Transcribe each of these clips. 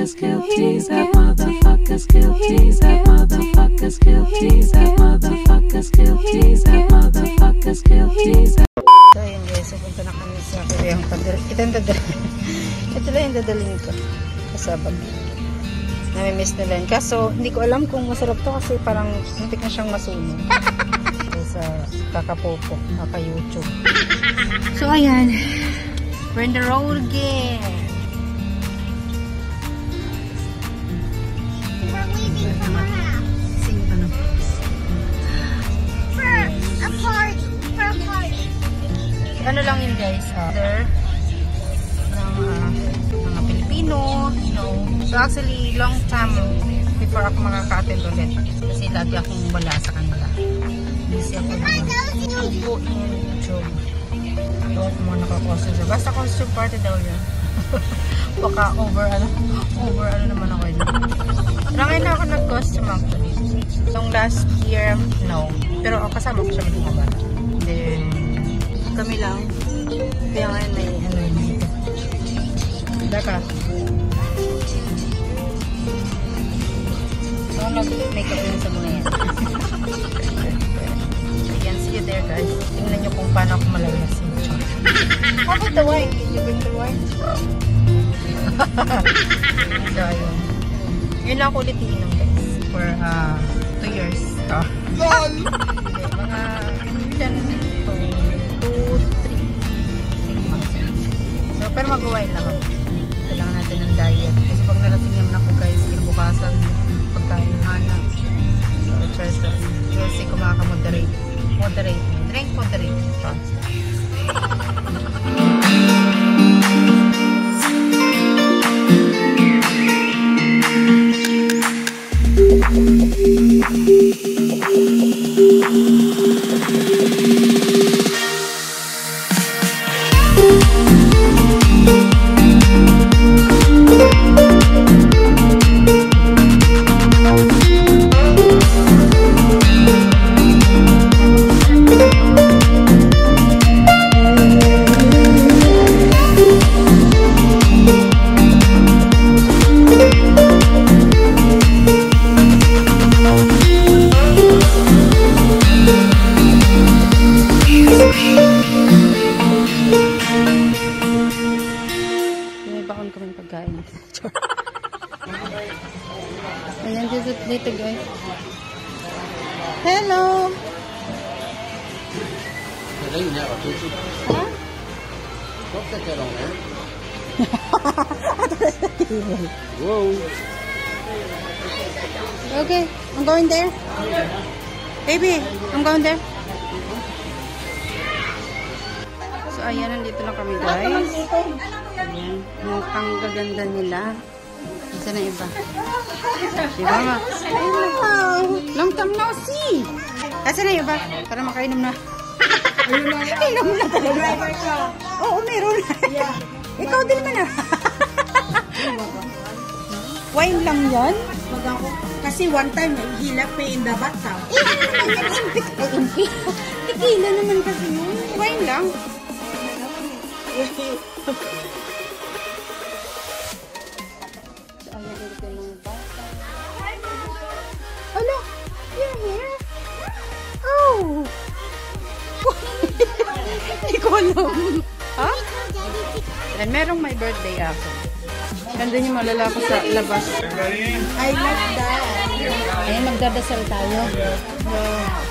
motherfuckers guilty. That motherfuckers guilty. That motherfuckers guilty. That motherfuckers guilty. That motherfuckers guilty. So ayun guys, pupunta na kami sa Koreang Padre. Ito lang yung dadalhin ko. Kasabag. Namimiss nila yun. Kaso, hindi ko alam kung masarap to kasi parang muntik na siyang masunog. Sa kakapopo, kaka-YouTube. So ayan. We're in the road again. We're leaving from our house. Sing ano? For a party. For a party. Ano lang yun guys, there ng mga Pilipino, you know. So actually, long time before ako makaka-attend ulit. Kasi lagi akong wala sa kanila. Busy ako po in YouTube. Ito ako mga naka-costume siya. Basta costume party daw yun. Baka over naman ako yun. Pero ngayon na ako nag-costume actually. Yung last year, no. Pero kasama ko siya mga bata. Then, kami lang. Kaya ngayon may ano yun. Daka. So, nag-makeup yun sa mga yan. Ayan, see you there guys. Tingnan nyo kung paano ako malalas. How about the wine? Did you bring the wine? So, ayun. Yun lang ako ulit iinom guys. For 2 years. Mga 2-3 months. So, pero mag-wine lang ako. Kailangan natin ng diet. Kasi pag narating naman ako guys, kinabukasan, pagkain ng hanap. So, just, we'll see kung makaka-moderate. Drink moderate. Ayan, dito guys. Hello! Huh? Whoa! Okay, I'm going there. Baby, I'm going there. So, ayan, nandito na kami guys. Ayan, mukhang gaganda nila. Isa na iba. Diba Max? Long time no see! Kasi na iba? Para makainom na. Inom na talaga. Oo, meron. Ikaw din naman ah. Wine lang yan? Kasi one time, hilap pa in the bathtub. Impik. Tequila naman kasi yun. Wine lang. Hello, you're here? Oh! Hindi ko alam. Ha? And merong my birthday ako. Nandun yung malala ko sa labas. I like that. Ayun, magdadasal tayo.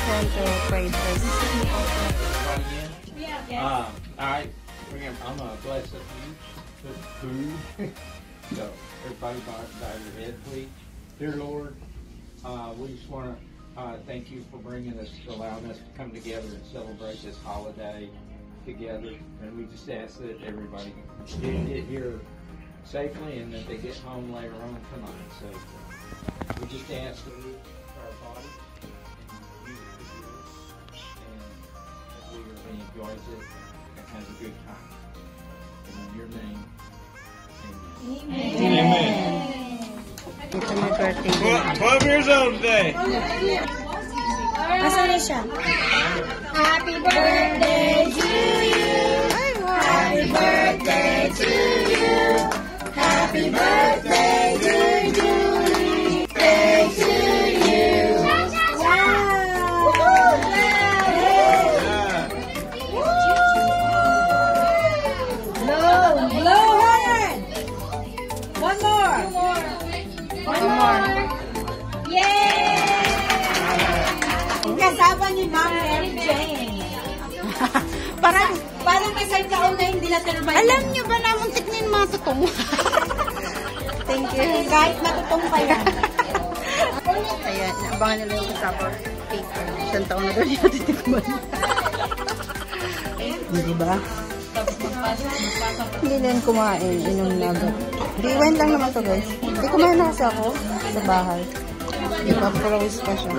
Trying to pray first. Alright, I'm going to bless a few food. So, everybody bow your head, please. Dear Lord, we just want to thank you for bringing us, allowing us to come together and celebrate this holiday together. And we just ask that everybody get here safely and that they get home later on tonight. So we just ask that we for our body and use it for good, and that we really enjoys it and has a good time. And in your name, amen. Amen. Ito my birthday. 12 years old today. Asan na siya? Happy birthday to you. Happy birthday to you. Happy birthday to One more. One more. Yay! Kasama ni Ma'am Mary Jane. Parang isang taon na hindi na turbay. Alam niyo ba na muntik na yung mga tutong? Thank you. Kahit matutong pa yan. Ayan, abangan nila yung kasama cake. Isang taon na daw niya titikman. Hindi ba? Hindi na yan kumain. Inom na agad. Rewind lang naman to guys. Hindi kumain na kasi ako sa bahay. Ipa-froze pa siya.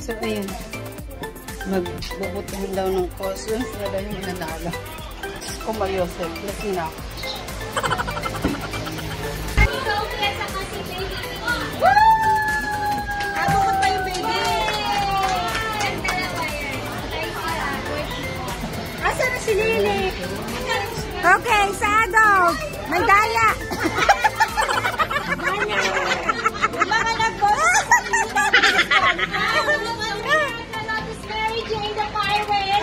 So, ayun. Magbubutuhin daw ng costume. Sila daw yung mananalo. Kumayosef. Lasing na ako. Abukot pa yung baby. Asa na si Lily? Okay, sa adult. May daya. Mga nag-costume. Mary Jane the pirate.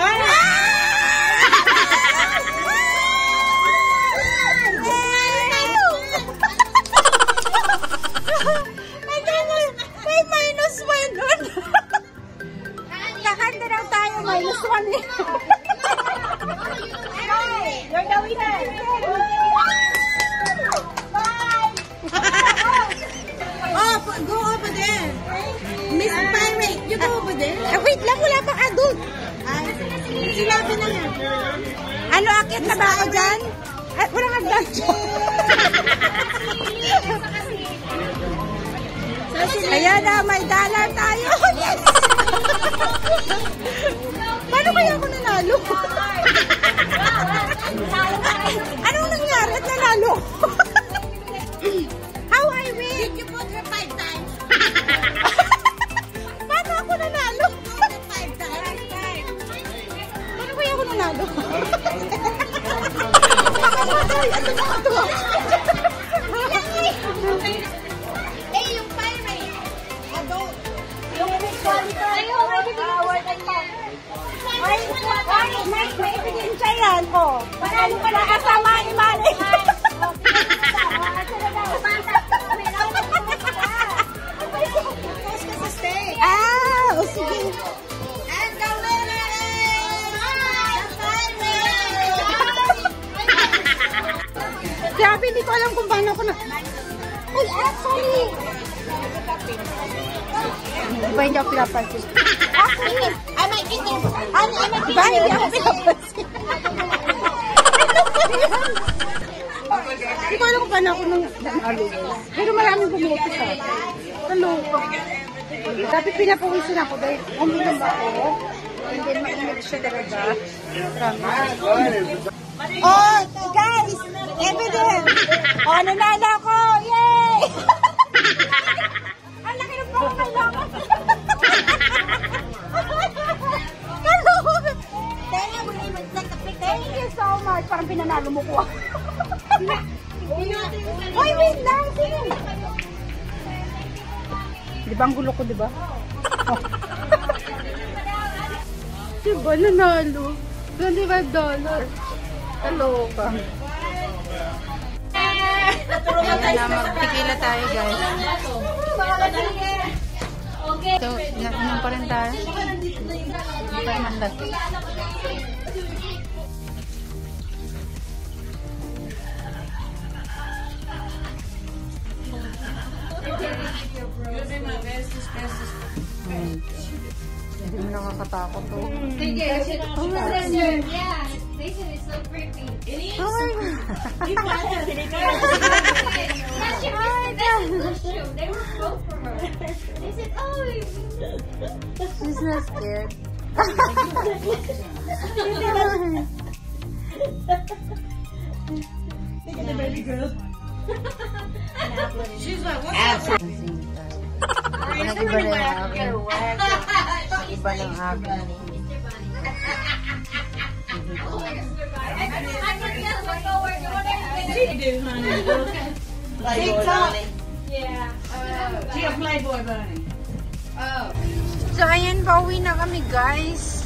May minus 1 nun. Kakanda lang tayo, minus 1 eh. You're the winner. Oh, go over there. Miss Pirate, you go over there. Wait lang, wala pang adult. Ay, sinabi na yan. Ano, akit na ba ako dyan? Ay, walang adult. Ayan na, may dollar tayo. Yes! Paano kaya ako nanalo? Anong nangyari at nanalo? How I win? Did you put her 5 times? Paano ako nanalo? 5 times. Paano kaya ako nanalo? Nakapatay! Ano nakatuwa? Eh, yung pirate. Adult. Yung qualifier. May ebidensya yan po. Panalo ka na kasama ni Mali. Post ka sa stage. Ah, o sige. And the winner is the pirate. Grabe, hindi ko alam kung paano ako na... Uy, actually... Diba hindi ako pinapansin? Actually, I might get it. I might diba hindi ako pinapansin? Hindi ko alam kung paano ako nang nanalo. Pero maraming bumuti sa akin. Naloka. Dapat pinapawisin ako dahil uminom ako. And then mainit siya talaga. Oh, guys! Evidence! Oh, nanalo ko! Yay! Ang laki ng pang kailangan. Thank you so much. Parang pinanalo mo ko. Hoy, wait lang. Sige. Di ba ang gulo ko, di ba? Oh. Diba, nanalo. $25. Hello ka. Ayan na, magtikila tayo, guys. So, nainom pa rin tayo. Hindi tayo mandag. Hindi mo nakakatakot to. Oh my God. They were both for her. They said, oh, She's not scared. Look at the baby girl. She's like, what's up? Iba na yung akin. Iba ng akin. TikTok. yeah. She a Playboy bunny. Oh. So, ayan, pauwi na kami, guys.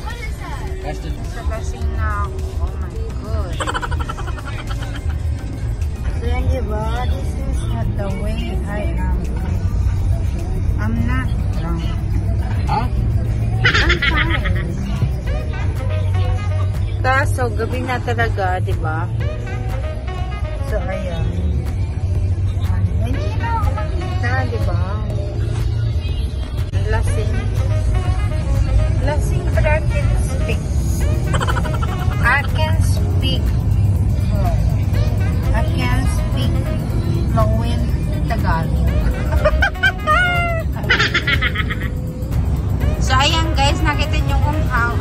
Sa lasing na ako. Oh my God. So, yan, diba? This is not the way I am. I'm not drunk. Huh? I'm fine. Kaso, gabi na talaga, diba? So, ayan. Hindi na ako makita, diba? Lasing. Lasing, but I can speak. I can speak. I can speak fluent Tagalog. So, ayan guys, nakita nyo kung how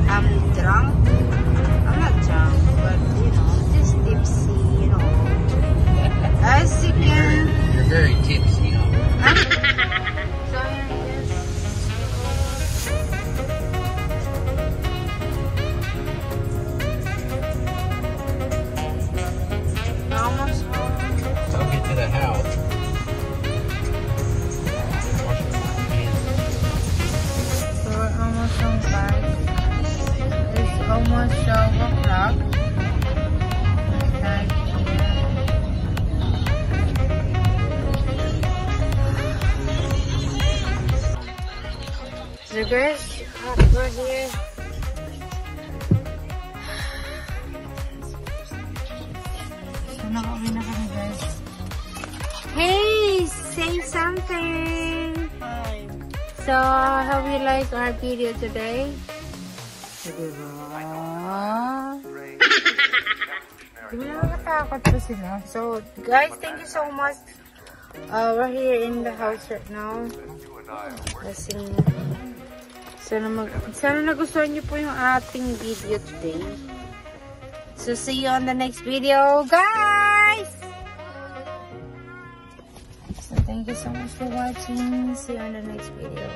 I'm drunk. I'm not drunk, but you know, just tipsy, you know. As you can. You're very tipsy, huh? So, ayan guys. Almost home. Don't get to the house. So, we're almost home, guys. It's almost 12 o'clock. So, guys, we're here. So, nakauwi na kami, guys. Hey! Say something! Hi. So, how you like our video today? Nakakatakot pa sila. So, guys, thank you so much. We're here in the house right now. Kasi, sana nagustuhan niyo po yung ating video today. So, see you on the next video, guys! So, thank you so much for watching. See you on the next video.